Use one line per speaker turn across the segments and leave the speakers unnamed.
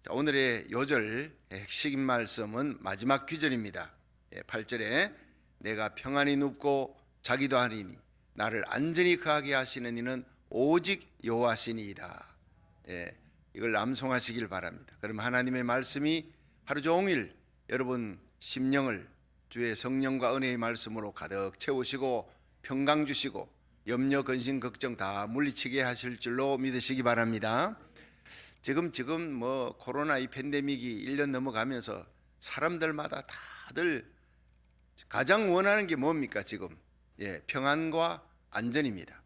자, 오늘의 요절 핵심 말씀은 마지막 귀절입니다. 8절에 내가 평안히 눕고 자기도 하리니 나를 안전히 거하게 하시는 이는 오직 여호와시니이다. 이걸 암송하시길 바랍니다. 그럼 하나님의 말씀이 하루 종일 여러분 심령을 주의 성령과 은혜의 말씀으로 가득 채우시고 평강 주시고 염려, 근심, 걱정 다 물리치게 하실 줄로 믿으시기 바랍니다. 지금 코로나 이 팬데믹이 1년 넘어가면서 사람들마다 다들 가장 원하는 게 뭡니까 지금? 평안과 안전입니다.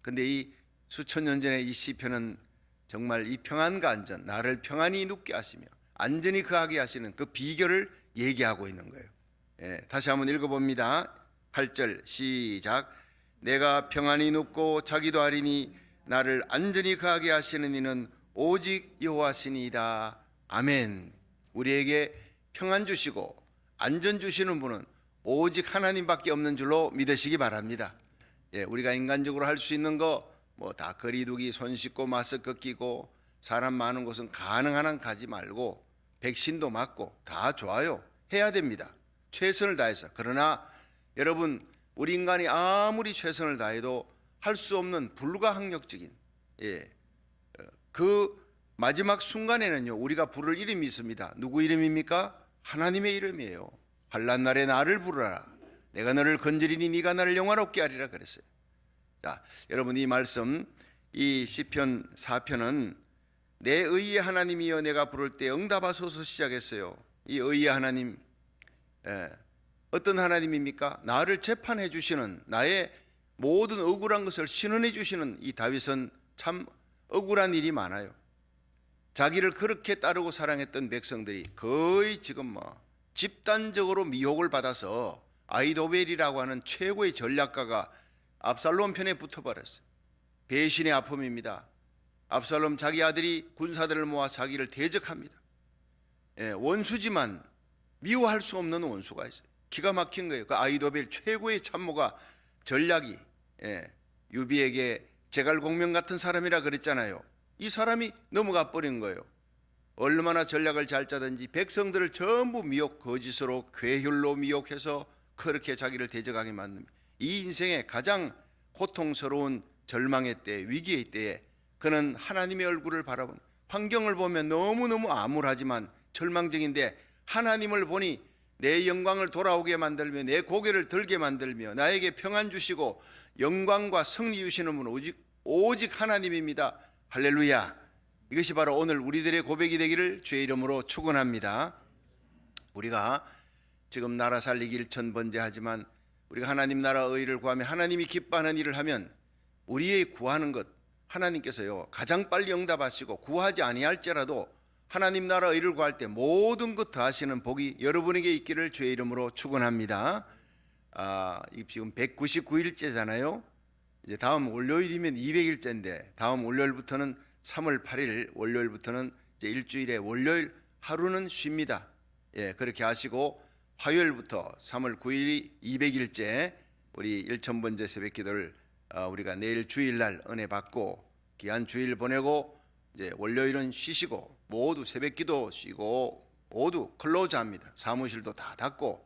근데 이 수천 년 전의 이 시편은 정말 이 평안과 안전, 나를 평안히 눕게 하시며 안전히 거하게 하시는 그 비결을 얘기하고 있는 거예요. 다시 한번 읽어봅니다. 8절 시작. 내가 평안히 눕고 자기도 하리니 나를 안전히 거하게 하시는 이는 오직 여호와시니이다. 아멘. 우리에게 평안 주시고 안전 주시는 분은 오직 하나님밖에 없는 줄로 믿으시기 바랍니다. 우리가 인간적으로 할 수 있는 거 다 거리두기, 손 씻고 마스크 끼고 사람 많은 곳은 가능한 한 가지 말고 백신도 맞고 다 좋아요. 해야 됩니다. 최선을 다해서. 그러나 여러분 우리 인간이 아무리 최선을 다해도 할 수 없는 불가항력적인 그 마지막 순간에는요 우리가 부를 이름이 있습니다. 누구 이름입니까? 하나님의 이름이에요. 환난 날에 나를 부르라. 내가 너를 건지리니 네가 나를 영화롭게 하리라 그랬어요. 자, 여러분 이 말씀 이 시편 4편은 내 의의 하나님이여 내가 부를 때 응답하소서 시작했어요. 이 의의 하나님 어떤 하나님입니까? 나를 재판해 주시는 나의 모든 억울한 것을 신원해 주시는 이 다윗은 참 억울한 일이 많아요. 자기를 그렇게 따르고 사랑했던 백성들이 거의 지금 집단적으로 미혹을 받아서 아히도벨이라고 하는 최고의 전략가가 압살롬 편에 붙어버렸어요. 배신의 아픔입니다. 압살롬 자기 아들이 군사들을 모아 자기를 대적합니다. 원수지만 미워할 수 없는 원수가 있어요. 기가 막힌 거예요. 그 아히도벨 최고의 참모가 전략이 유비에게 제갈공명 같은 사람이라 그랬잖아요. 이 사람이 넘어가 버린 거예요. 얼마나 전략을 잘 짜든지 백성들을 전부 미혹, 거짓으로 괴혈로 미혹해서 그렇게 자기를 대적하게 만듭니다. 이 인생의 가장 고통스러운 절망의 때, 위기의 때에 그는 하나님의 얼굴을 바라본 환경을 보면 너무너무 암울하지만 절망적인데 하나님을 보니 내 영광을 돌아오게 만들며 내 고개를 들게 만들며 나에게 평안 주시고 영광과 승리 주시는 분은 오직 하나님입니다. 할렐루야. 이것이 바로 오늘 우리들의 고백이 되기를 주의 이름으로 축원합니다. 우리가 지금 나라 살리기 일천번제하지만 우리가 하나님 나라 의를 구하며 하나님이 기뻐하는 일을 하면 우리의 구하는 것 하나님께서요 가장 빨리 응답하시고 구하지 아니할지라도 하나님 나라 의를 구할 때 모든 것 더하시는 복이 여러분에게 있기를 주의 이름으로 축원합니다. 지금 199일째잖아요. 이제 다음 월요일이면 200일째인데 다음 월요일부터는 3월 8일 월요일부터는 이제 일주일에 월요일 하루는 쉽니다. 그렇게 하시고 화요일부터 3월 9일이 200일째 우리 일천번제 새벽기도를 우리가 내일 주일날 은혜 받고 귀한 주일 보내고 이제 월요일은 쉬시고 모두 새벽기도 쉬고 모두 클로즈합니다. 사무실도 다 닫고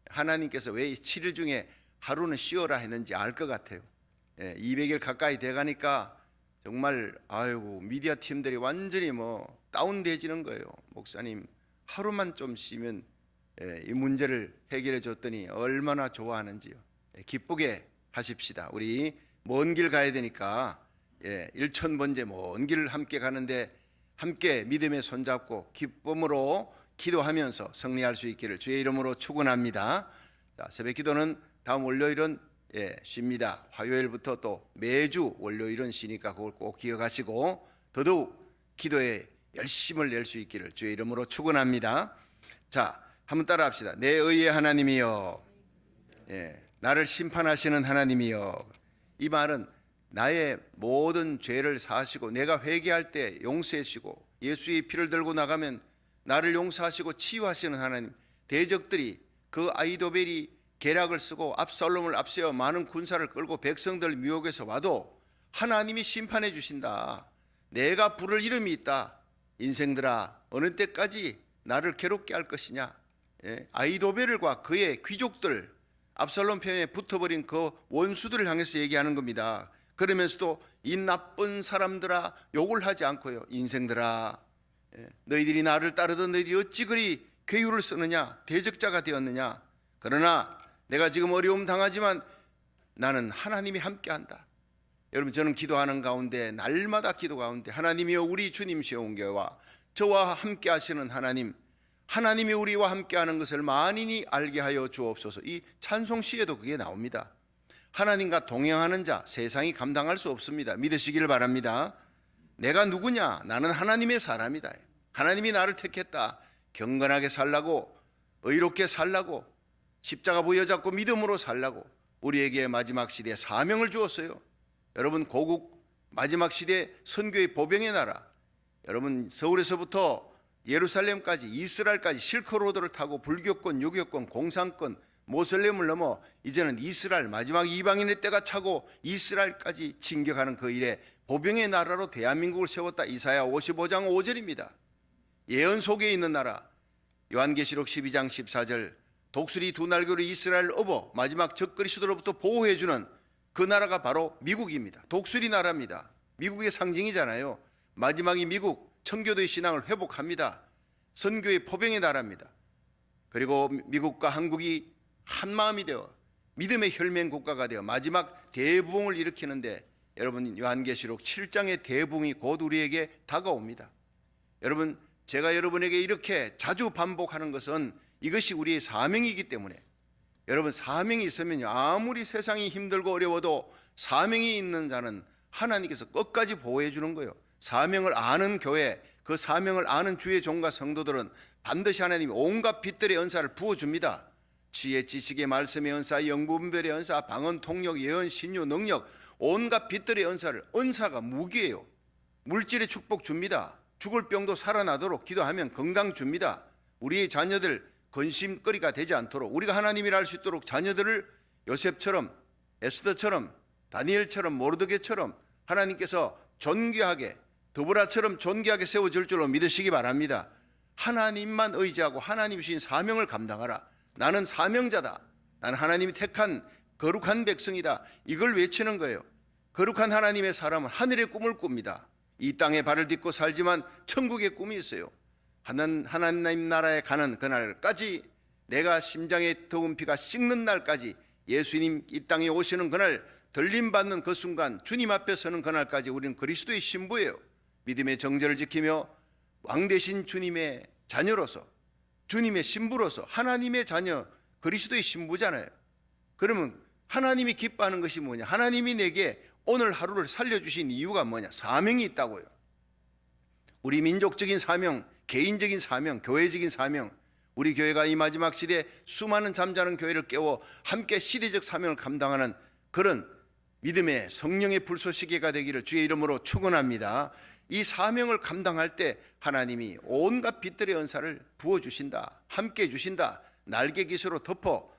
하나님께서 왜 7일 중에 하루는 쉬어라 했는지 알 것 같아요. 200일 가까이 돼가니까 정말 미디어 팀들이 완전히 다운돼지는 거예요. 목사님 하루만 좀 쉬면 이 문제를 해결해 줬더니 얼마나 좋아하는지요. 기쁘게 하십시다. 우리 먼 길 가야 되니까 일천번제 먼 길을 함께 가는데 함께 믿음의 손잡고 기쁨으로 기도하면서 승리할 수 있기를 주의 이름으로 축원합니다. 새벽 기도는 다음 월요일은 쉽니다. 화요일부터 또 매주 월요일은 쉬니까 그걸 꼭 기억하시고 더더욱 기도에 열심을 낼 수 있기를 주의 이름으로 축원합니다. 자, 한번 따라합시다. 내 의의 하나님이여, 나를 심판하시는 하나님이여. 이 말은 나의 모든 죄를 사하시고 내가 회개할 때 용서해 주시고 예수의 피를 들고 나가면 나를 용서하시고 치유하시는 하나님. 대적들이 그 아히도벨이 계략을 쓰고 압살롬을 앞세워 많은 군사를 끌고 백성들 미혹해서 와도 하나님이 심판해 주신다. 내가 부를 이름이 있다. 인생들아 어느 때까지 나를 괴롭게 할 것이냐. 아히도벨과 그의 귀족들, 압살롬 편에 붙어버린 그 원수들을 향해서 얘기하는 겁니다. 그러면서도 이 나쁜 사람들아 욕을 하지 않고요. 인생들아 너희들이 나를 따르던 너희들이 어찌 그리 괴유를 쓰느냐, 대적자가 되었느냐. 그러나 내가 지금 어려움 당하지만 나는 하나님이 함께한다. 여러분, 저는 기도하는 가운데, 날마다 기도 가운데 하나님이여 우리 주님시여 온교와 저와 함께 하시는 하나님, 하나님이 우리와 함께하는 것을 만인이 알게 하여 주옵소서. 이 찬송 시에도 그게 나옵니다. 하나님과 동행하는 자 세상이 감당할 수 없습니다. 믿으시기를 바랍니다. 내가 누구냐? 나는 하나님의 사람이다. 하나님이 나를 택했다. 경건하게 살라고, 의롭게 살라고, 십자가 부여잡고 믿음으로 살라고 우리에게 마지막 시대에 사명을 주었어요. 여러분, 고국 마지막 시대 선교의 보병의 나라, 여러분 서울에서부터 예루살렘까지, 이스라엘까지 실크로드를 타고 불교권, 유교권, 공산권, 모슬렘을 넘어 이제는 이스라엘, 마지막 이방인의 때가 차고 이스라엘까지 진격하는 그 일에 보병의 나라로 대한민국을 세웠다. 이사야 55장 5절입니다. 예언 속에 있는 나라. 요한계시록 12장 14절, 독수리 두 날개로 이스라엘을 업어 마지막 적그리스도로부터 보호해주는 그 나라가 바로 미국입니다. 독수리 나라입니다. 미국의 상징이잖아요. 마지막이 미국, 청교도의 신앙을 회복합니다. 선교의 포병의 나라입니다. 그리고 미국과 한국이 한 마음이 되어 믿음의 혈맹 국가가 되어 마지막 대부흥을 일으키는데, 여러분 요한계시록 7장의 대부흥이 곧 우리에게 다가옵니다. 여러분, 제가 여러분에게 이렇게 자주 반복하는 것은 이것이 우리의 사명이기 때문에, 여러분 사명이 있으면요, 아무리 세상이 힘들고 어려워도 사명이 있는 자는 하나님께서 끝까지 보호해 주는 거예요. 사명을 아는 교회, 그 사명을 아는 주의 종과 성도들은 반드시 하나님이 온갖 빛들의 은사를 부어줍니다. 지혜, 지식의 말씀의 은사, 영분별의 은사, 방언, 통역, 예언, 신유, 능력, 온갖 빛들의 은사를, 은사가 무기예요. 물질의 축복 줍니다. 죽을 병도 살아나도록 기도하면 건강 줍니다. 우리의 자녀들 근심거리가 되지 않도록, 우리가 하나님이라 할 수 있도록 자녀들을 요셉처럼, 에스더처럼, 다니엘처럼, 모르드게처럼 하나님께서 존귀하게, 드보라처럼 존귀하게 세워줄 줄로 믿으시기 바랍니다. 하나님만 의지하고 하나님이 주신 사명을 감당하라. 나는 사명자다. 나는 하나님이 택한 거룩한 백성이다. 이걸 외치는 거예요. 거룩한 하나님의 사람은 하늘의 꿈을 꿉니다. 이 땅에 발을 딛고 살지만 천국의 꿈이 있어요. 하나님 나라에 가는 그날까지, 내가 심장에 더운 피가 식는 날까지, 예수님 이 땅에 오시는 그날, 들림받는 그 순간, 주님 앞에 서는 그날까지 우리는 그리스도의 신부예요. 믿음의 정절을 지키며 왕 대신 주님의 자녀로서, 주님의 신부로서, 하나님의 자녀, 그리스도의 신부잖아요. 그러면 하나님이 기뻐하는 것이 뭐냐? 하나님이 내게 오늘 하루를 살려주신 이유가 뭐냐? 사명이 있다고요. 우리 민족적인 사명, 개인적인 사명, 교회적인 사명, 우리 교회가 이 마지막 시대에 수많은 잠자는 교회를 깨워 함께 시대적 사명을 감당하는 그런 믿음의 성령의 불쏘시개가 되기를 주의 이름으로 축원합니다. 이 사명을 감당할 때 하나님이 온갖 빛들의 은사를 부어주신다, 함께 해주신다, 날개 깃으로 덮어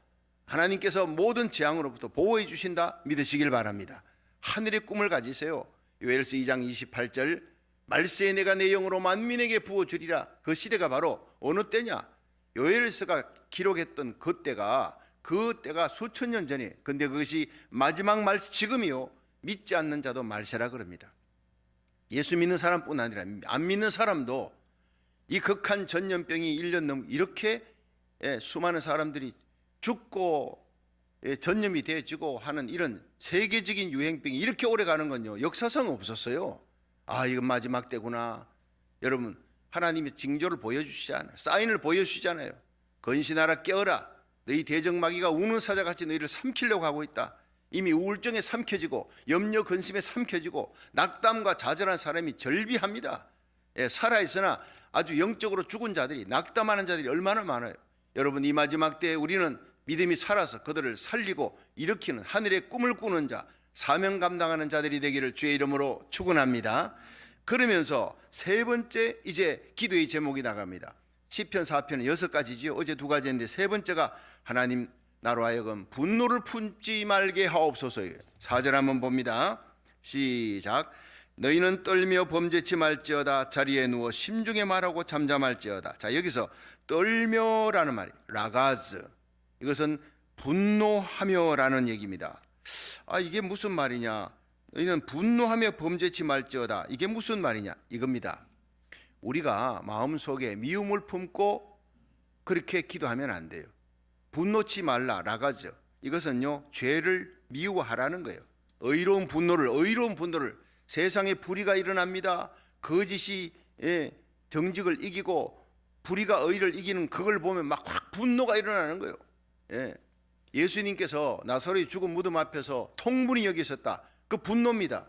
하나님께서 모든 재앙으로부터 보호해 주신다. 믿으시길 바랍니다. 하늘의 꿈을 가지세요. 요엘서 2장 28절, 말세에 내가 내 영으로 만민에게 부어주리라. 그 시대가 바로 어느 때냐? 요엘서가 기록했던 그 때가 수천 년 전에, 근데 그것이 마지막 지금이요, 믿지 않는 자도 말세라 그럽니다. 예수 믿는 사람뿐 아니라 안 믿는 사람도 이 극한 전염병이 1년 넘 이렇게 수많은 사람들이 죽고 전염이 되어지고 하는 이런 세계적인 유행병이 이렇게 오래 가는 건요, 역사상 없었어요. 아, 이건 마지막 때구나. 여러분, 하나님이 징조를 보여주시잖아요. 사인을 보여주시잖아요. 건신하라, 깨어라. 너희 대적마귀가 우는 사자같이 너희를 삼키려고 하고 있다. 이미 우울증에 삼켜지고 염려 근심에 삼켜지고 낙담과 좌절한 사람이 절비합니다. 살아있으나 아주 영적으로 죽은 자들이, 낙담하는 자들이 얼마나 많아요. 여러분, 이 마지막 때에 우리는 믿음이 살아서 그들을 살리고 일으키는 하늘의 꿈을 꾸는 자, 사명 감당하는 자들이 되기를 주의 이름으로 축원합니다. 그러면서 세 번째 이제 기도의 제목이 나갑니다. 시편 4편은 6가지지요. 어제 2가지인데 세 번째가 하나님 나로 하여금 분노를 품지 말게 하옵소서예요. 4절 한번 봅니다. 시작. 너희는 떨며 범죄치 말지어다. 자리에 누워 심중에 말하고 잠잠할지어다. 자, 여기서 떨며라는 말이 라가즈, 이것은 분노하며라는 얘기입니다. 이게 무슨 말이냐? 너희는 분노하며 범죄치 말지어다. 이게 무슨 말이냐? 이겁니다. 우리가 마음속에 미움을 품고 그렇게 기도하면 안 돼요. 분노치 말라, 라가즈. 이것은요, 죄를 미워하라는 거예요. 의로운 분노를 세상에 불의가 일어납니다. 거짓이 정직을 이기고 불의가 의를 이기는 그걸 보면 막 확 분노가 일어나는 거예요. 예수님께서 나사로의 죽은 무덤 앞에서 통분히 여기셨다. 그 분노입니다.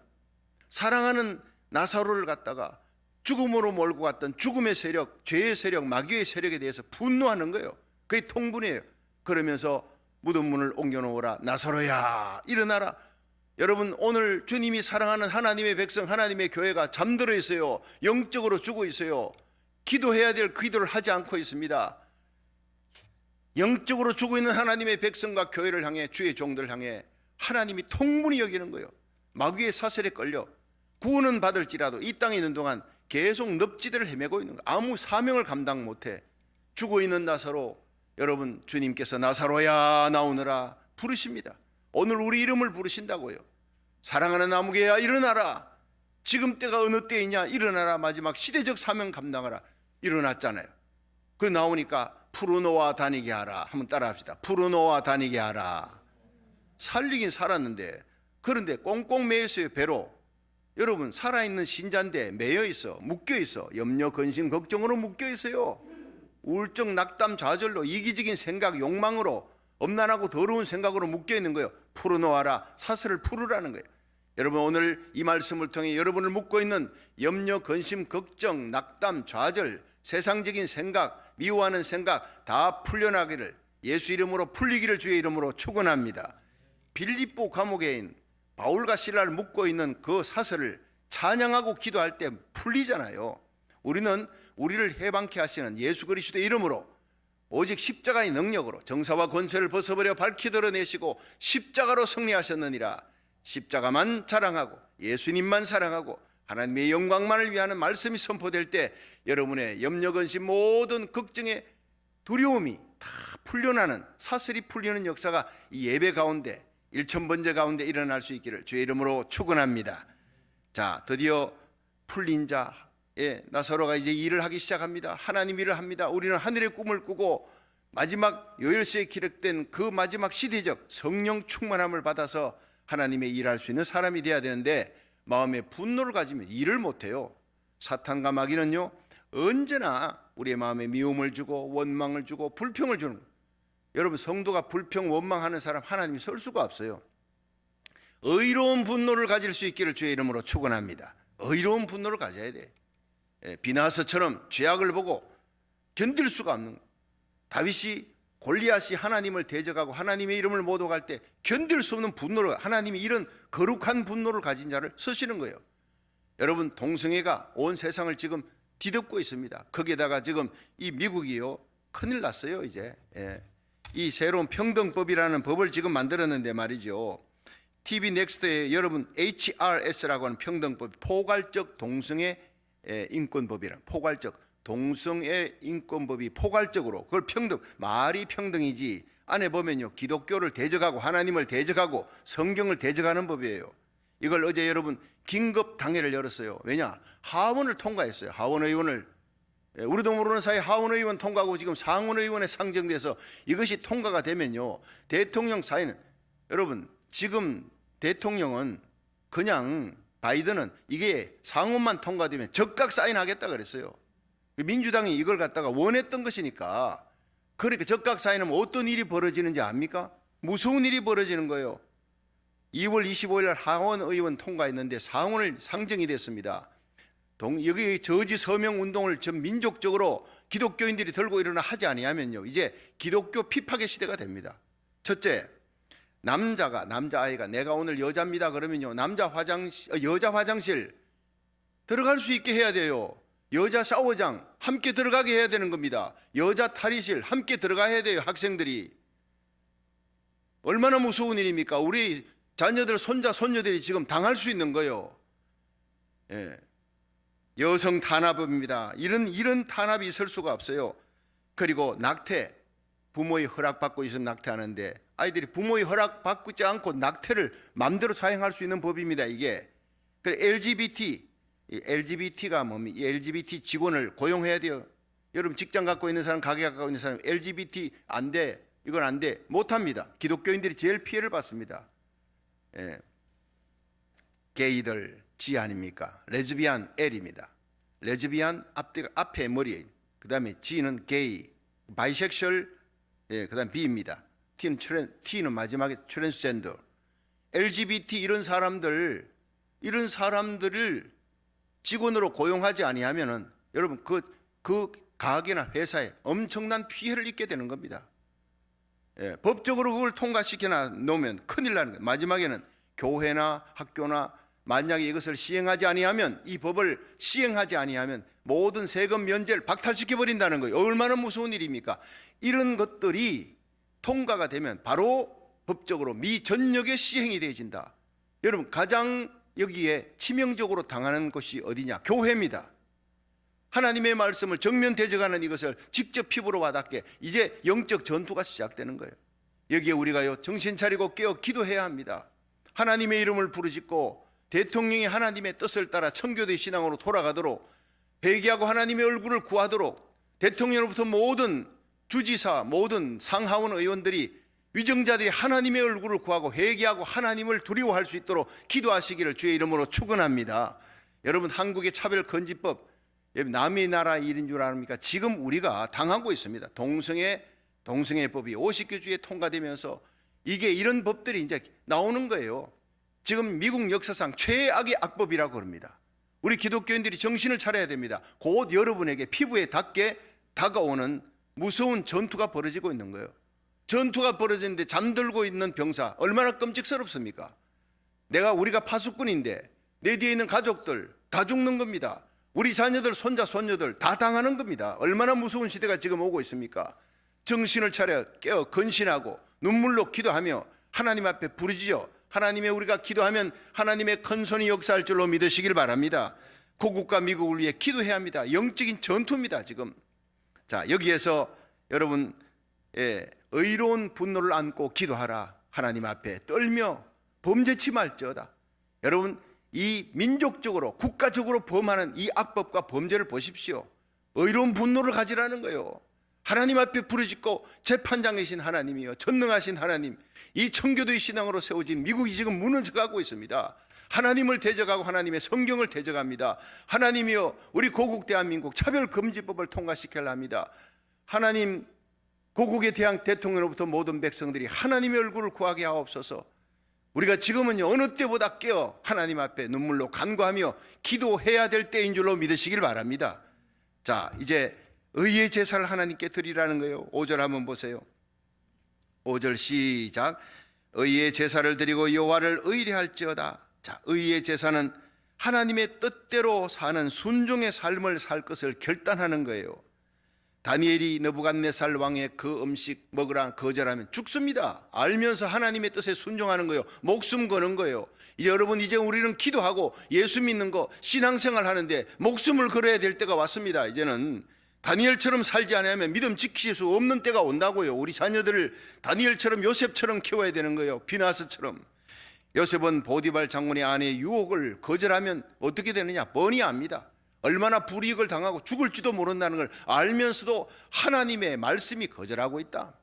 사랑하는 나사로를 갖다가 죽음으로 몰고 갔던 죽음의 세력, 죄의 세력, 마귀의 세력에 대해서 분노하는 거예요. 그게 통분이에요. 그러면서 무덤 문을 옮겨놓으라. 나사로야, 일어나라. 여러분, 오늘 주님이 사랑하는 하나님의 백성, 하나님의 교회가 잠들어 있어요. 영적으로 죽어 있어요. 기도해야 될 기도를 하지 않고 있습니다. 영적으로 죽어 있는 하나님의 백성과 교회를 향해, 주의 종들을 향해 하나님이 통분히 여기는 거예요. 마귀의 사슬에 걸려 구원은 받을지라도 이 땅에 있는 동안 계속 늪지대를 헤매고 있는 거예요. 아무 사명을 감당 못해 죽어 있는 나사로, 여러분, 주님께서 나사로야 나오너라 부르십니다. 오늘 우리 이름을 부르신다고요. 사랑하는 나무개야, 일어나라. 지금 때가 어느 때이냐, 일어나라. 마지막 시대적 사명 감당하라. 일어났잖아요. 그 나오니까 푸르노와 다니게 하라. 한번 따라합시다. 푸르노와 다니게 하라. 살리긴 살았는데, 그런데 꽁꽁 매여 있어요. 배로. 여러분, 살아있는 신자인데 매여 있어, 묶여 있어. 염려, 근심, 걱정으로 묶여 있어요. 우울증, 낙담, 좌절로, 이기적인 생각, 욕망으로, 엄난하고 더러운 생각으로 묶여 있는 거예요. 풀어놓아라. 사슬을 풀으라는 거예요. 여러분, 오늘 이 말씀을 통해 여러분을 묶고 있는 염려, 근심, 걱정, 낙담, 좌절, 세상적인 생각, 미워하는 생각 다 풀려나기를, 예수 이름으로 풀리기를 주의 이름으로 축원합니다. 빌립보 감옥에인 바울과 실라를 묶고 있는 그 사슬을 찬양하고 기도할 때 풀리잖아요. 우리는 우리를 해방케 하시는 예수 그리스도의 이름으로, 오직 십자가의 능력으로 정사와 권세를 벗어버려 밝히 드러내시고 십자가로 승리하셨느니라. 십자가만 자랑하고 예수님만 사랑하고 하나님의 영광만을 위하는 말씀이 선포될 때 여러분의 염려, 근심, 모든 걱정의 두려움이 다 풀려나는, 사슬이 풀리는 역사가 이 예배 가운데, 일천번제 가운데 일어날 수 있기를 주의 이름으로 축원합니다. 자, 드디어 풀린 자, 나사로가 이제 일을 하기 시작합니다. 하나님 일을 합니다. 우리는 하늘의 꿈을 꾸고 마지막 요엘서에 기록된 그 마지막 시대적 성령 충만함을 받아서 하나님의 일할 수 있는 사람이 돼야 되는데, 마음에 분노를 가지면 일을 못해요. 사탄과 마귀는요, 언제나 우리의 마음에 미움을 주고 원망을 주고 불평을 주는 거예요. 여러분, 성도가 불평, 원망하는 사람 하나님이 쓸 수가 없어요. 의로운 분노를 가질 수 있기를 주의 이름으로 축원합니다. 의로운 분노를 가져야 돼. 비나서처럼 죄악을 보고 견딜 수가 없는 거예요. 다윗이, 골리앗이 하나님을 대적하고 하나님의 이름을 모독할 때 견딜 수 없는 분노를, 하나님이 이런 거룩한 분노를 가진 자를 쓰시는 거예요. 여러분, 동성애가 온 세상을 지금 뒤덮고 있습니다. 거기에다가 지금 이 미국이요, 큰일 났어요. 이제 이 새로운 평등법이라는 법을 지금 만들었는데 말이죠. TV 넥스트에 여러분 HRS라고 하는 평등법, 포괄적 동성애 인권법이란, 포괄적 동성애 인권법이 포괄적으로, 그걸 평등, 말이 평등이지 안에 보면요, 기독교를 대적하고 하나님을 대적하고 성경을 대적하는 법이에요. 이걸 어제 여러분 긴급 당회를 열었어요. 왜냐? 하원을 통과했어요. 하원 의원을, 우리도 모르는 사이 하원 의원 통과하고 지금 상원 의원에 상정돼서 이것이 통과가 되면요, 대통령 사인은, 여러분 지금 대통령은 그냥, 바이든은 이게 상원만 통과되면 즉각 사인하겠다 그랬어요. 민주당이 이걸 갖다가 원했던 것이니까. 그러니까 즉각 사인하면 어떤 일이 벌어지는지 압니까? 무서운 일이 벌어지는 거예요. 2월 25일 날 하원 의원 통과했는데 상원을 상정이 됐습니다. 여기 저지 서명 운동을 전 민족적으로 기독교인들이 들고 일어나 하지 아니하면요, 이제 기독교 피파의 시대가 됩니다. 첫째, 남자아이가 내가 오늘 여자입니다 그러면요, 여자 화장실 들어갈 수 있게 해야 돼요. 여자 샤워장 함께 들어가게 해야 되는 겁니다. 여자 탈의실 함께 들어가야 돼요. 학생들이. 얼마나 무서운 일입니까? 우리 자녀들, 손자, 손녀들이 지금 당할 수 있는 거예요. 예. 여성 탄압입니다. 이런 탄압이 있을 수가 없어요. 그리고 낙태, 부모의 허락받고 있으면 낙태하는데 아이들이 부모의 허락받지 않고 낙태를 마음대로 사용할 수 있는 법입니다. 이게 LGBT가 뭡니까? 이 LGBT 직원을 고용해야 돼요. 여러분 직장 갖고 있는 사람, 가게 갖고 있는 사람 LGBT 안 돼, 이건 안 돼, 못합니다. 기독교인들이 제일 피해를 받습니다. 예. 게이들 G 아닙니까? 레즈비안 L입니다. 레즈비안 앞에 머리에, 그 다음에 G는 게이, 바이섹슈얼, 예, 그 다음 B입니다. T는 마지막에 트랜스젠더. LGBT 이런 사람들을 직원으로 고용하지 아니하면은 여러분 그 가게나 회사에 엄청난 피해를 입게 되는 겁니다. 예, 법적으로 그걸 통과시켜 놓으면 큰일 나는 거예요. 마지막에는 교회나 학교나 만약에 이것을 시행하지 아니하면, 이 법을 시행하지 아니하면 모든 세금 면제를 박탈시켜 버린다는 거예요. 얼마나 무서운 일입니까? 이런 것들이 통과가 되면 바로 법적으로 미 전역에 시행이 되어진다. 여러분 가장 여기에 치명적으로 당하는 곳이 어디냐? 교회입니다. 하나님의 말씀을 정면 대적하는 이것을 직접 피부로 와닿게 이제 영적 전투가 시작되는 거예요. 여기에 우리가요 정신 차리고 깨어 기도해야 합니다. 하나님의 이름을 부르짖고 대통령이 하나님의 뜻을 따라 청교도의 신앙으로 돌아가도록 회개하고 하나님의 얼굴을 구하도록, 대통령으로부터 모든 주지사, 모든 상하원 의원들이, 위정자들이 하나님의 얼굴을 구하고 회개하고 하나님을 두려워할 수 있도록 기도하시기를 주의 이름으로 축원합니다. 여러분 한국의 차별금지법, 남의 나라 일인 줄 아닙니까? 지금 우리가 당하고 있습니다. 동성애 법이 50개주에 통과되면서 이게 이런 법들이 이제 나오는 거예요. 지금 미국 역사상 최악의 악법이라고 합니다. 우리 기독교인들이 정신을 차려야 됩니다. 곧 여러분에게 피부에 닿게 다가오는 무서운 전투가 벌어지고 있는 거예요. 전투가 벌어지는데 잠들고 있는 병사, 얼마나 끔찍스럽습니까? 우리가 파수꾼인데 내 뒤에 있는 가족들 다 죽는 겁니다. 우리 자녀들, 손자, 손녀들 다 당하는 겁니다. 얼마나 무서운 시대가 지금 오고 있습니까? 정신을 차려 깨어 근신하고 눈물로 기도하며 하나님 앞에 부르짖어 하나님의 우리가 기도하면 하나님의 큰 손이 역사할 줄로 믿으시길 바랍니다. 고국과 미국을 위해 기도해야 합니다. 영적인 전투입니다 지금. 자, 여기에서 여러분 의로운 분노를 안고 기도하라. 하나님 앞에 떨며 범죄치 말지어다. 여러분 이 민족적으로 국가적으로 범하는 이 악법과 범죄를 보십시오. 의로운 분노를 가지라는 거예요. 하나님 앞에 부르짖고 재판장이신 하나님이요 전능하신 하나님, 이 청교도의 신앙으로 세워진 미국이 지금 무너져가고 있습니다. 하나님을 대적하고 하나님의 성경을 대적합니다. 하나님이여 우리 고국 대한민국 차별금지법을 통과시켜야 합니다. 하나님 고국의 대통령으로부터 모든 백성들이 하나님의 얼굴을 구하게 하옵소서. 우리가 지금은요 어느 때보다 깨어 하나님 앞에 눈물로 간구하며 기도해야 될 때인 줄로 믿으시길 바랍니다. 자, 이제 의의 제사를 하나님께 드리라는 거예요. 5절 한번 보세요. 5절 시작. 의의 제사를 드리고 여호와를 의뢰할지어다. 자, 의의 제사는 하나님의 뜻대로 사는 순종의 삶을 살 것을 결단하는 거예요. 다니엘이 느부갓네살 왕의 그 음식 먹으라 거절하면 죽습니다. 알면서 하나님의 뜻에 순종하는 거예요. 목숨 거는 거예요. 여러분 이제 우리는 기도하고 예수 믿는 거 신앙생활 하는데 목숨을 걸어야 될 때가 왔습니다. 이제는 다니엘처럼 살지 않으면 믿음 지킬 수 없는 때가 온다고요. 우리 자녀들을 다니엘처럼 요셉처럼 키워야 되는 거예요. 비나스처럼. 요셉은 보디발 장군의 아내의 유혹을 거절하면 어떻게 되느냐 뻔히 압니다. 얼마나 불이익을 당하고 죽을지도 모른다는 걸 알면서도 하나님의 말씀이 거절하고 있다.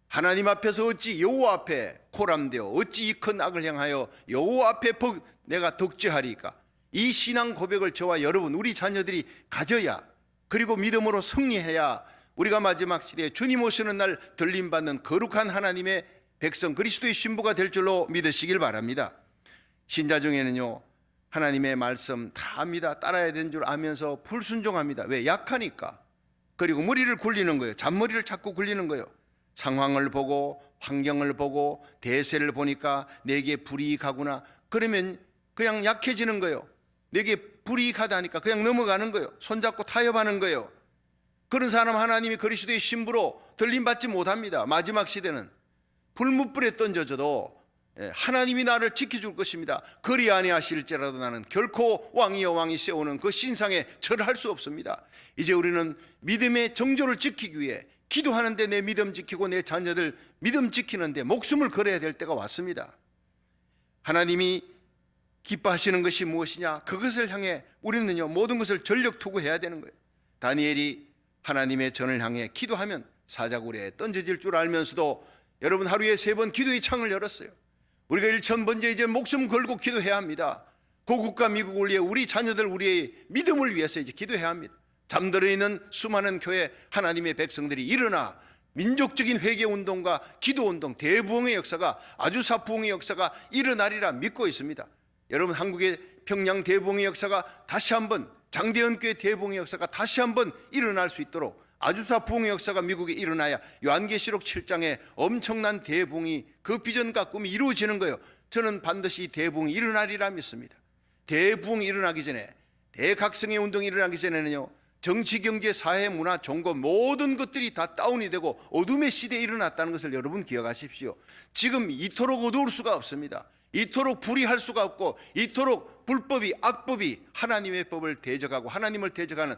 하나님 앞에서 어찌 여호와 앞에 코람되어 어찌 이 큰 악을 향하여 여호와 앞에 내가 덕죄하리까. 이 신앙 고백을 저와 여러분 우리 자녀들이 가져야, 그리고 믿음으로 승리해야 우리가 마지막 시대에 주님 오시는 날 들림받는 거룩한 하나님의 백성 그리스도의 신부가 될 줄로 믿으시길 바랍니다. 신자 중에는요 하나님의 말씀 다 압니다. 따라야 되는 줄 아면서 불순종합니다. 왜? 약하니까. 그리고 머리를 굴리는 거예요. 잔머리를 자꾸 굴리는 거예요. 상황을 보고 환경을 보고 대세를 보니까 내게 불이익하구나. 그러면 그냥 약해지는 거예요. 내게 불이익하다니까 그냥 넘어가는 거예요. 손잡고 타협하는 거예요. 그런 사람 하나님이 그리스도의 신부로 들림받지 못합니다. 마지막 시대는 불뭇불에 던져져도 하나님이 나를 지켜줄 것입니다. 그리 아니하실지라도 나는 결코 왕이여 왕이 세우는 그 신상에 절할 수 없습니다. 이제 우리는 믿음의 정조를 지키기 위해 기도하는데 내 믿음 지키고 내 자녀들 믿음 지키는데 목숨을 걸어야 될 때가 왔습니다. 하나님이 기뻐하시는 것이 무엇이냐? 그것을 향해 우리는요 모든 것을 전력 투구해야 되는 거예요. 다니엘이 하나님의 전을 향해 기도하면 사자굴에 던져질 줄 알면서도 여러분 하루에 3번 기도의 창을 열었어요. 우리가 1000번째 이제 목숨 걸고 기도해야 합니다. 고국과 미국을 위해 우리 자녀들 우리의 믿음을 위해서 이제 기도해야 합니다. 잠들어 있는 수많은 교회 하나님의 백성들이 일어나 민족적인 회개운동과 기도운동, 대부흥의 역사가 아주사 부흥의 역사가 일어나리라 믿고 있습니다. 여러분 한국의 평양 대부흥의 역사가 다시 한번 장대현교회 대부흥의 역사가 다시 한번 일어날 수 있도록 아주사 부흥의 역사가 미국에 일어나야 요한계시록 7장에 엄청난 대부흥이 그 비전과 꿈이 이루어지는 거예요. 저는 반드시 대부흥이 일어나리라 믿습니다. 대부흥이 일어나기 전에 대각성의 운동이 일어나기 전에는요 정치, 경제, 사회, 문화, 종교 모든 것들이 다 다운이 되고 어둠의 시대에 일어났다는 것을 여러분 기억하십시오. 지금 이토록 어두울 수가 없습니다. 이토록 불의할 수가 없고 이토록 불법이 악법이 하나님의 법을 대적하고 하나님을 대적하는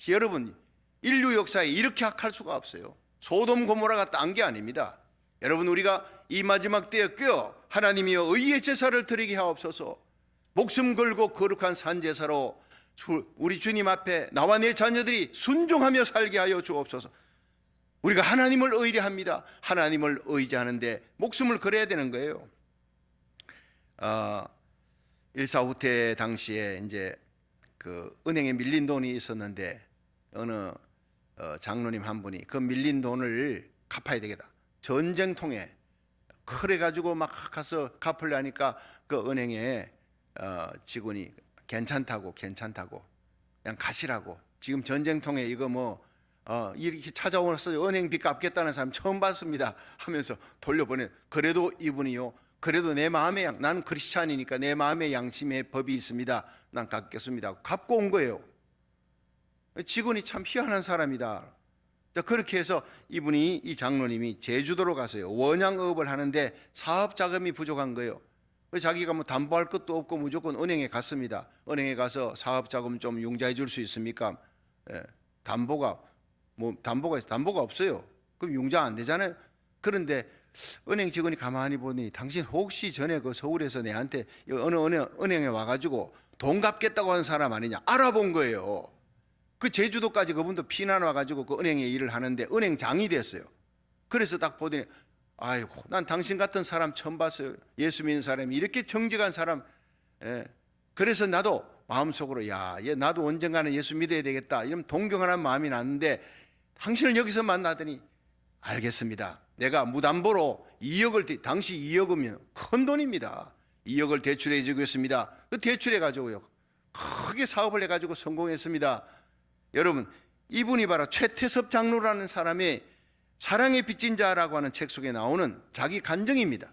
여러분 인류 역사에 이렇게 악할 수가 없어요. 소돔 고모라가 딴 게 아닙니다. 여러분 우리가 이 마지막 때에 껴 하나님이여 의의 제사를 드리게 하옵소서. 목숨 걸고 거룩한 산제사로 우리 주님 앞에 나와 내 자녀들이 순종하며 살게 하여 주옵소서. 우리가 하나님을 의뢰합니다. 하나님을 의지하는데 목숨을 걸어야 되는 거예요. 1.4 후퇴 당시에 이제 그 은행에 밀린 돈이 있었는데 어느 장로님 한 분이 그 밀린 돈을 갚아야 되겠다. 전쟁통에 그래 가지고 막 가서 갚으려 하니까 그 은행에 직원이 괜찮다고 그냥 가시라고. 지금 전쟁통에 이거 뭐 이렇게 찾아오면서 은행비 갚겠다는 사람 처음 봤습니다 하면서 돌려보내. 그래도 이분이요 그래도 내 마음의 나는 크리스찬이니까 내 마음의 양심의 법이 있습니다. 난 갚겠습니다. 갚고 온 거예요. 직원이 참 희한한 사람이다. 자, 그렇게 해서 이 장로님이 제주도로 가서요 원양업을 하는데 사업 자금이 부족한 거예요. 자기가 뭐 담보할 것도 없고 무조건 은행에 갔습니다. 은행에 가서 사업 자금 좀 융자해 줄 수 있습니까? 담보가 없어요. 그럼 융자 안 되잖아요. 그런데 은행 직원이 가만히 보니 당신 혹시 전에 그 서울에서 내한테 어느 은행에 와가지고 돈 갚겠다고 한 사람 아니냐 알아본 거예요. 그 제주도까지 그분도 피난 와가지고 그 은행에 일을 하는데 은행장이 됐어요. 그래서 딱 보더니 아이고 난 당신 같은 사람 처음 봤어요. 예수 믿는 사람이 이렇게 정직한 사람. 그래서 나도 마음속으로 얘 나도 언젠가는 예수 믿어야 되겠다 이런 동경하는 마음이 났는데 당신을 여기서 만나더니 알겠습니다. 내가 무담보로 2억을 당시 2억이면 큰 돈입니다. 2억을 대출해 주겠습니다. 그 대출해 가지고요 크게 사업을 해가지고 성공했습니다. 여러분 이분이 바로 최태섭 장로라는 사람의 사랑의 빚진 자라고 하는 책 속에 나오는 자기 간증입니다.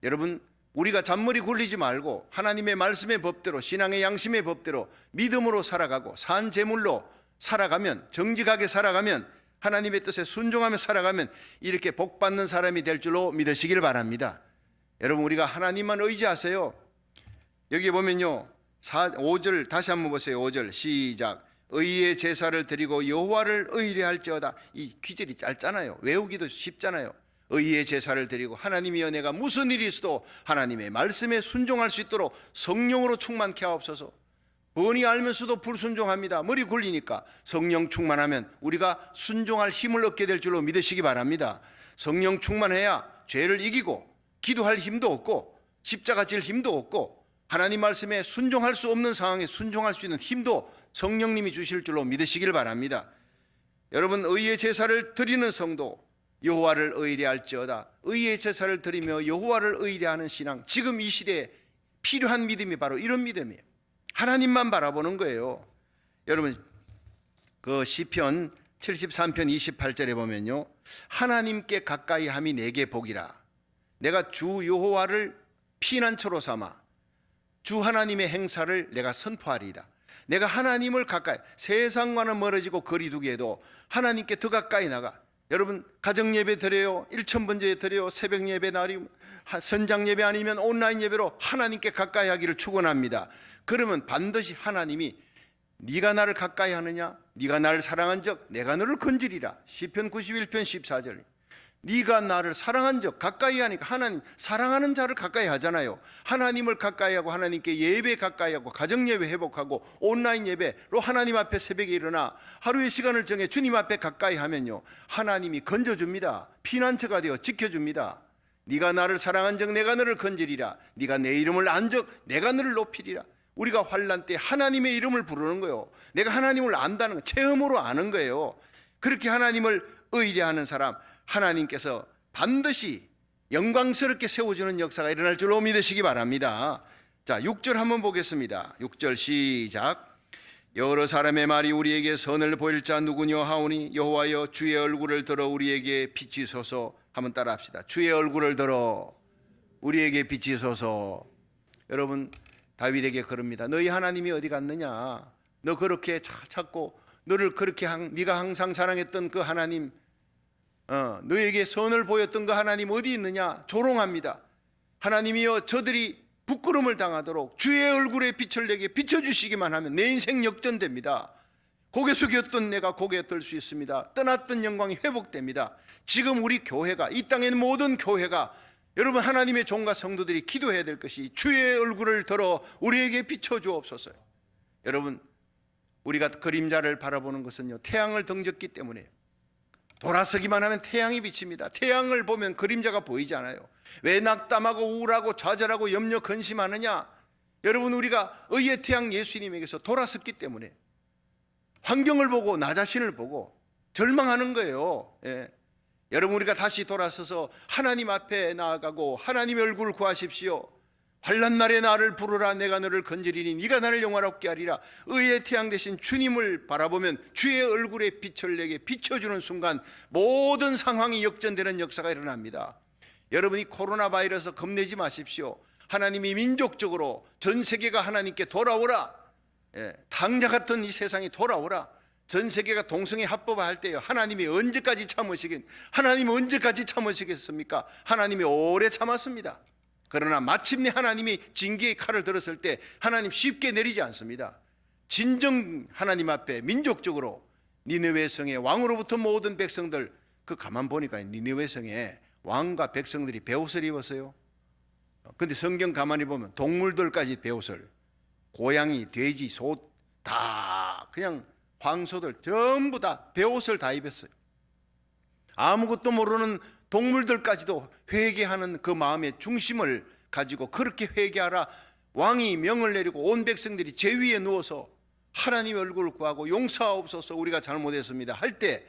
여러분 우리가 잔머리 굴리지 말고 하나님의 말씀의 법대로 신앙의 양심의 법대로 믿음으로 살아가고 산 제물로 살아가면 정직하게 살아가면 하나님의 뜻에 순종하며 살아가면 이렇게 복받는 사람이 될 줄로 믿으시길 바랍니다. 여러분 우리가 하나님만 의지하세요. 여기 보면요 5절 다시 한번 보세요. 5절 시작. 의의 제사를 드리고 여호와를 의뢰할지어다. 이 귀절이 짧잖아요. 외우기도 쉽잖아요. 의의 제사를 드리고 하나님이여 내가 무슨 일이 있어도 하나님의 말씀에 순종할 수 있도록 성령으로 충만케 하옵소서. 뻔히 알면서도 불순종합니다. 머리 굴리니까 성령 충만하면 우리가 순종할 힘을 얻게 될 줄로 믿으시기 바랍니다. 성령 충만해야 죄를 이기고 기도할 힘도 없고 십자가 질 힘도 없고 하나님 말씀에 순종할 수 없는 상황에 순종할 수 있는 힘도 성령님이 주실 줄로 믿으시길 바랍니다. 여러분 의의 제사를 드리는 성도 여호와를 의뢰할지어다. 의의 제사를 드리며 여호와를 의뢰하는 신앙 지금 이 시대에 필요한 믿음이 바로 이런 믿음이에요. 하나님만 바라보는 거예요. 여러분 그 시편 73편 28절에 보면요 하나님께 가까이 함이 내게 복이라. 내가 주 여호와를 피난처로 삼아 주 하나님의 행사를 내가 선포하리이다. 내가 하나님을 가까이 세상과는 멀어지고 거리 두기에도 하나님께 더 가까이 나가 여러분 가정 예배 드려요, 일천번제 드려요, 새벽 예배 날이 선장 예배 아니면 온라인 예배로 하나님께 가까이 하기를 축원합니다. 그러면 반드시 하나님이 네가 나를 가까이 하느냐, 네가 나를 사랑한 적 내가 너를 건지리라. 시편 91편 14절. 네가 나를 사랑한 적, 가까이 하니까 하나님 사랑하는 자를 가까이 하잖아요. 하나님을 가까이 하고 하나님께 예배 가까이 하고 가정 예배 회복하고 온라인 예배로 하나님 앞에 새벽에 일어나 하루의 시간을 정해 주님 앞에 가까이 하면요, 하나님이 건져줍니다. 피난처가 되어 지켜줍니다. 네가 나를 사랑한 적 내가 너를 건지리라. 네가 내 이름을 안 적 내가 너를 높이리라. 우리가 환난 때 하나님의 이름을 부르는 거예요. 내가 하나님을 안다는 거, 체험으로 아는 거예요. 그렇게 하나님을 의뢰하는 사람, 하나님께서 반드시 영광스럽게 세워주는 역사가 일어날 줄로 믿으시기 바랍니다. 자, 6절 한번 보겠습니다. 6절 시작. 여러 사람의 말이 우리에게 선을 보일 자 누구냐 하오니 여호와여 주의 얼굴을 들어 우리에게 비치소서. 한번 따라합시다. 주의 얼굴을 들어 우리에게 비치소서. 여러분 다윗에게 그럽니다. 너희 하나님이 어디 갔느냐? 너 그렇게 찾고 너를 그렇게 네가 항상 사랑했던 그 하나님, 너에게 선을 보였던 그 하나님 어디 있느냐? 조롱합니다. 하나님이여 저들이 부끄러움을 당하도록 주의 얼굴에 빛을 내게 비춰주시기만 하면 내 인생 역전됩니다. 고개 숙였던 내가 고개 들 수 있습니다. 떠났던 영광이 회복됩니다. 지금 우리 교회가, 이 땅의 모든 교회가, 여러분 하나님의 종과 성도들이 기도해야 될 것이 주의 얼굴을 들어 우리에게 비춰주옵소서. 여러분 우리가 그림자를 바라보는 것은요, 태양을 등졌기 때문에 돌아서기만 하면 태양이 비칩니다. 태양을 보면 그림자가 보이지 않아요. 왜 낙담하고 우울하고 좌절하고 염려 근심하느냐? 여러분 우리가 의의 태양 예수님에게서 돌아섰기 때문에 환경을 보고 나 자신을 보고 절망하는 거예요. 여러분 우리가 다시 돌아서서 하나님 앞에 나아가고 하나님의 얼굴을 구하십시오. 환난 날에 나를 부르라. 내가 너를 건지리니 네가 나를 영화롭게 하리라. 의의 태양 대신 주님을 바라보면 주의 얼굴에 빛을 내게 비춰주는 순간 모든 상황이 역전되는 역사가 일어납니다. 여러분이 코로나 바이러스 겁내지 마십시오. 하나님이 민족적으로 전 세계가 하나님께 돌아오라. 당자 같은 이 세상이 돌아오라. 전 세계가 동성애 합법화할 때요, 하나님이 언제까지 참으시겠습니까? 하나님이 오래 참았습니다. 그러나 마침내 하나님이 징계의 칼을 들었을 때 하나님 쉽게 내리지 않습니다. 진정 하나님 앞에 민족적으로 니느웨 성의 왕으로부터 모든 백성들, 그 가만 보니까 니느웨 성에 왕과 백성들이 베옷을 입었어요. 근데 성경 가만히 보면 동물들까지 베옷을, 고양이, 돼지, 소 다 그냥 황소들 전부 다 베옷을 다 입었어요. 아무것도 모르는 동물들까지도 회개하는 그 마음의 중심을 가지고 그렇게 회개하라. 왕이 명을 내리고 온 백성들이 제 위에 누워서 하나님의 얼굴을 구하고 용서하옵소서 우리가 잘못했습니다 할 때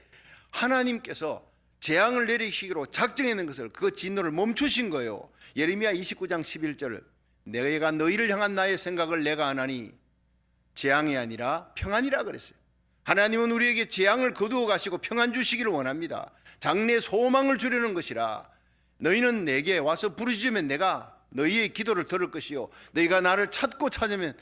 하나님께서 재앙을 내리시기로 작정했는 것을, 그 진노를 멈추신 거예요. 예레미야 29장 11절. 내가 너희를 향한 나의 생각을 내가 안 하니 재앙이 아니라 평안이라 그랬어요. 하나님은 우리에게 재앙을 거두어 가시고 평안 주시기를 원합니다. 장래 소망을 주려는 것이라. 너희는 내게 와서 부르짖으면 내가 너희의 기도를 들을 것이요 너희가 나를 찾고 찾으면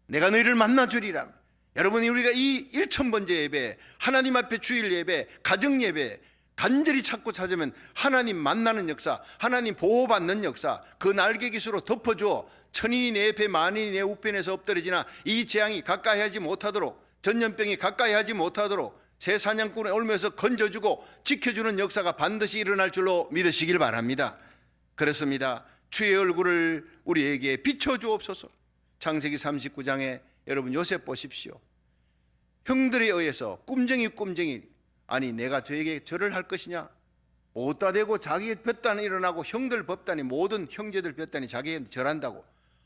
내가 너희를 만나 주리라. 여러분이 우리가 이 1000번째 예배, 하나님 앞에 주일 예배, 가정 예배 간절히 찾고 찾으면 하나님 만나는 역사, 하나님 보호받는 역사, 그 날개 깃으로 덮어줘 천인이 내 옆에 만인이 내 우편에서 엎드러지나 이 재앙이 가까이 하지 못하도록, 전염병이 가까이 하지 못하도록 새 사냥꾼에 올면서 건져주고 지켜주는 역사가 반드시 일어날 줄로 믿으시길 바랍니다. 그렇습니다. 주의 얼굴을 우리에게 비춰주옵소서. 창세기 39장에 여러분 요셉 보십시오. 형들에 의해서 꼼쟁이 아니 내가 저에게 절을 할 것이냐, 어디다 대고 자기의 볕단이 일어나고 형들 법단이 모든 형제들 볕단이 자기에게 절한다고.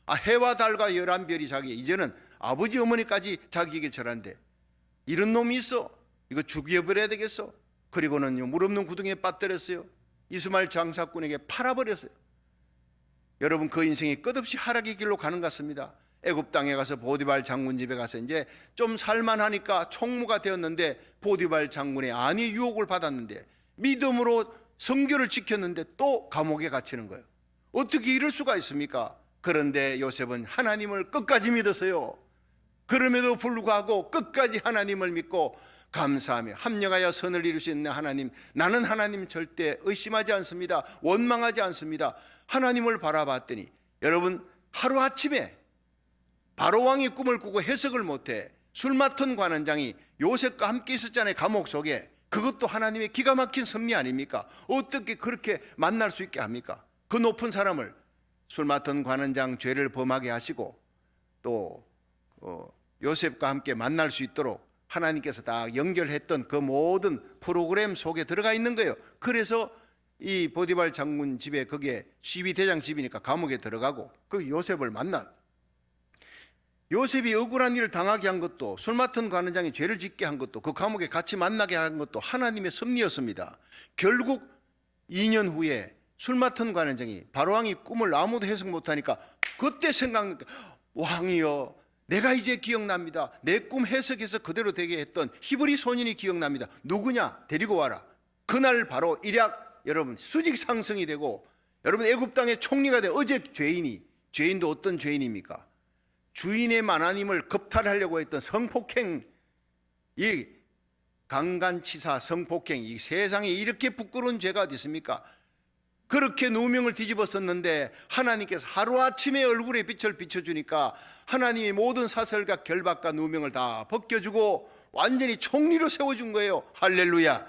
해와 달과 11별이 자기, 이제는 아버지 어머니까지 자기에게 절한대. 이런 놈이 있어. 이거 죽여버려야 되겠어. 그리고는 물 없는 구덩이에 빠뜨렸어요. 이스마엘 장사꾼에게 팔아버렸어요. 여러분 그 인생이 끝없이 하락의 길로 가는 것 같습니다. 애굽 땅에 가서 보디발 장군 집에 가서 이제 좀 살만하니까 총무가 되었는데 보디발 장군의 아내 유혹을 받았는데 믿음으로 성교를 지켰는데 또 감옥에 갇히는 거예요. 어떻게 이럴 수가 있습니까? 그런데 요셉은 하나님을 끝까지 믿었어요. 그럼에도 불구하고 끝까지 하나님을 믿고 감사하며 합력하여 선을 이루신 하나님, 나는 하나님 절대 의심하지 않습니다. 원망하지 않습니다. 하나님을 바라봤더니 여러분, 하루아침에 바로왕이 꿈을 꾸고 해석을 못해 술 맡은 관원장이 요셉과 함께 있었잖아요. 감옥 속에. 그것도 하나님의 기가 막힌 섭리 아닙니까? 어떻게 그렇게 만날 수 있게 합니까? 그 높은 사람을, 술 맡은 관원장 죄를 범하게 하시고 또 요셉과 함께 만날 수 있도록 하나님께서 다 연결했던 그 모든 프로그램 속에 들어가 있는 거예요. 그래서 이 보디발 장군 집에, 그게 12대장 집이니까 감옥에 들어가고 그 요셉을 만나. 요셉이 억울한 일을 당하게 한 것도, 술 맡은 관원장이 죄를 짓게 한 것도, 그 감옥에 같이 만나게 한 것도 하나님의 섭리였습니다. 결국 2년 후에 술 맡은 관원장이, 바로왕이 꿈을 아무도 해석 못하니까 그때 생각나니까, 왕이여, 내가 이제 기억납니다. 내 꿈 해석해서 그대로 되게 했던 히브리 소년이 기억납니다. 누구냐? 데리고 와라. 그날 바로 일약 여러분 수직 상승이 되고, 여러분 애굽 땅의 총리가 돼. 어제 죄인도 어떤 죄인입니까? 주인의 하나님을 겁탈하려고 했던 성폭행, 이 강간치사, 성폭행, 이 세상에 이렇게 부끄러운 죄가 어디 있습니까? 그렇게 누명을 뒤집어 썼는데 하나님께서 하루아침에 얼굴에 빛을 비춰주니까 하나님이 모든 사설과 결박과 누명을 다 벗겨주고 완전히 총리로 세워준 거예요. 할렐루야.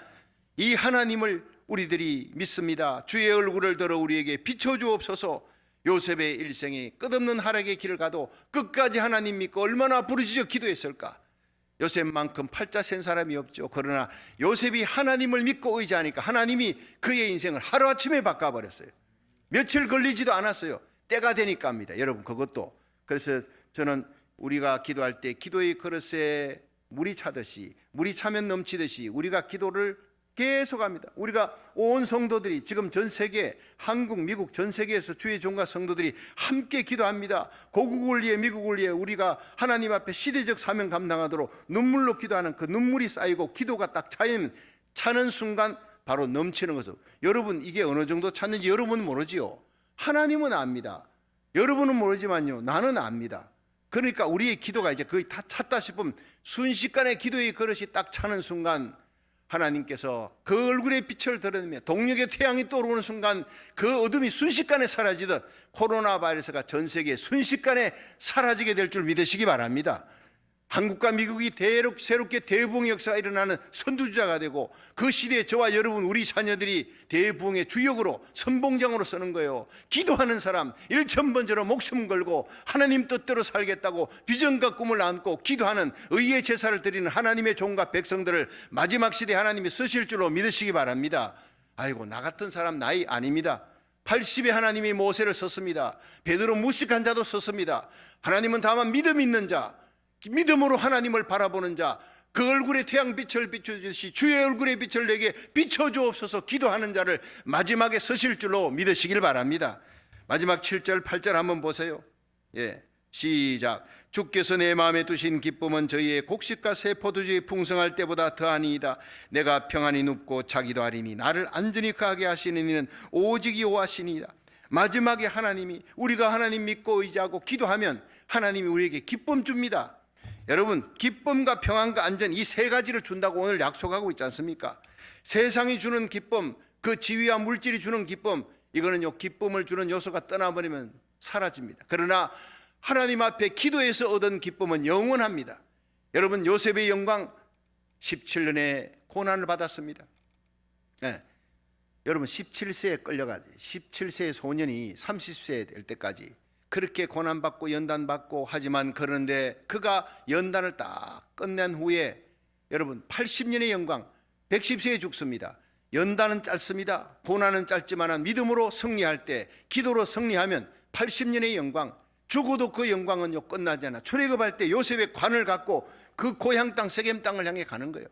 이 하나님을 우리들이 믿습니다. 주의 얼굴을 들어 우리에게 비춰주옵소서. 요셉의 일생이 끝없는 하락의 길을 가도 끝까지 하나님 믿고 얼마나 부르짖어 기도했을까. 요셉만큼 팔자 센 사람이 없죠. 그러나 요셉이 하나님을 믿고 의지하니까 하나님이 그의 인생을 하루아침에 바꿔버렸어요. 며칠 걸리지도 않았어요. 때가 되니까 합니다. 여러분, 그것도. 그래서 저는 우리가 기도할 때 기도의 그릇에 물이 차듯이, 물이 차면 넘치듯이 우리가 기도를 계속합니다. 우리가 온 성도들이 지금 전 세계, 한국, 미국 전 세계에서 주의 종과 성도들이 함께 기도합니다. 고국을 위해, 미국을 위해 우리가 하나님 앞에 시대적 사명 감당하도록 눈물로 기도하는 그 눈물이 쌓이고 기도가 딱 차는 순간 바로 넘치는 것을. 여러분, 이게 어느 정도 찼는지 여러분은 모르지요. 하나님은 압니다. 여러분은 모르지만요, 나는 압니다. 그러니까 우리의 기도가 이제 거의 다 찼다 싶으면 순식간에 기도의 그릇이 딱 차는 순간 하나님께서 그 얼굴에 빛을 드러내며 동력의 태양이 떠오르는 순간 그 어둠이 순식간에 사라지듯 코로나 바이러스가 전 세계에 순식간에 사라지게 될 줄 믿으시기 바랍니다. 한국과 미국이 새롭게 대부흥의 역사가 일어나는 선두주자가 되고 그 시대에 저와 여러분, 우리 자녀들이 대부흥의 주역으로, 선봉장으로 서는 거예요. 기도하는 사람, 일천번제로 목숨 걸고 하나님 뜻대로 살겠다고 비전과 꿈을 안고 기도하는 의의 제사를 드리는 하나님의 종과 백성들을 마지막 시대에 하나님이 쓰실 줄로 믿으시기 바랍니다. 아이고, 나 같은 사람 나이 아닙니다. 80에 하나님이 모세를 썼습니다. 베드로 무식한 자도 썼습니다. 하나님은 다만 믿음 있는 자, 믿음으로 하나님을 바라보는 자, 그 얼굴에 태양빛을 비춰주듯이 주의 얼굴의 빛을 내게 비춰주옵소서 기도하는 자를 마지막에 서실 줄로 믿으시길 바랍니다. 마지막 7절 8절 한번 보세요. 시작. 주께서 내 마음에 두신 기쁨은 저희의 곡식과 새 포도주의 풍성할 때보다 더하니이다. 내가 평안히 눕고 자기도 하리니 나를 안전히 거하게 하시는 이는 오직 여호와시니이다. 마지막에 하나님이, 우리가 하나님 믿고 의지하고 기도하면 하나님이 우리에게 기쁨 줍니다. 여러분, 기쁨과 평안과 안전, 이 세 가지를 준다고 오늘 약속하고 있지 않습니까? 세상이 주는 기쁨, 그 지위와 물질이 주는 기쁨, 이거는요, 기쁨을 주는 요소가 떠나버리면 사라집니다. 그러나 하나님 앞에 기도해서 얻은 기쁨은 영원합니다. 여러분, 요셉의 영광 17년의 고난을 받았습니다. 여러분, 17세에 끌려가지, 17세의 소년이 30세 될 때까지 그렇게 고난받고 연단받고 하지만, 그런데 그가 연단을 딱 끝낸 후에 여러분 80년의 영광, 110세에 죽습니다. 연단은 짧습니다. 고난은 짧지만 믿음으로 승리할 때, 기도로 승리하면 80년의 영광, 죽어도 그 영광은요 끝나지 않아. 출애굽할 때 요셉의 관을 갖고 그 고향 땅 세겜 땅을 향해 가는 거예요.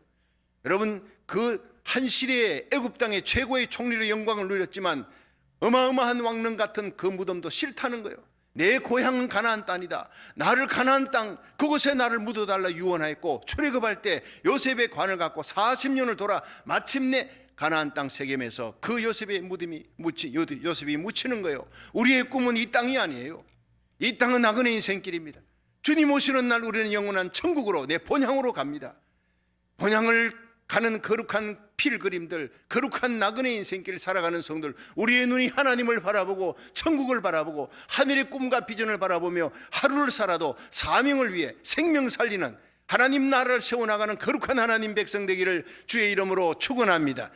여러분, 그 한 시대에 애굽 땅의 최고의 총리로 영광을 누렸지만 어마어마한 왕릉 같은 그 무덤도 싫다는 거예요. 내 고향은 가나안 땅이다. 나를 가나안 땅, 그곳에 나를 묻어달라 유언하였고, 출애굽할 때 요셉의 관을 갖고 40년을 돌아 마침내 가나안 땅 세겜에서 그 요셉의 요셉이 묻히는 거예요. 우리의 꿈은 이 땅이 아니에요. 이 땅은 나그네 인생길입니다. 주님 오시는 날 우리는 영원한 천국으로, 내 본향으로 갑니다. 본향을 가는 거룩한 필그림들, 거룩한 나그네 인생길 살아가는 성들, 우리의 눈이 하나님을 바라보고 천국을 바라보고 하늘의 꿈과 비전을 바라보며 하루를 살아도 사명을 위해 생명 살리는 하나님 나라를 세워나가는 거룩한 하나님 백성 되기를 주의 이름으로 축원합니다.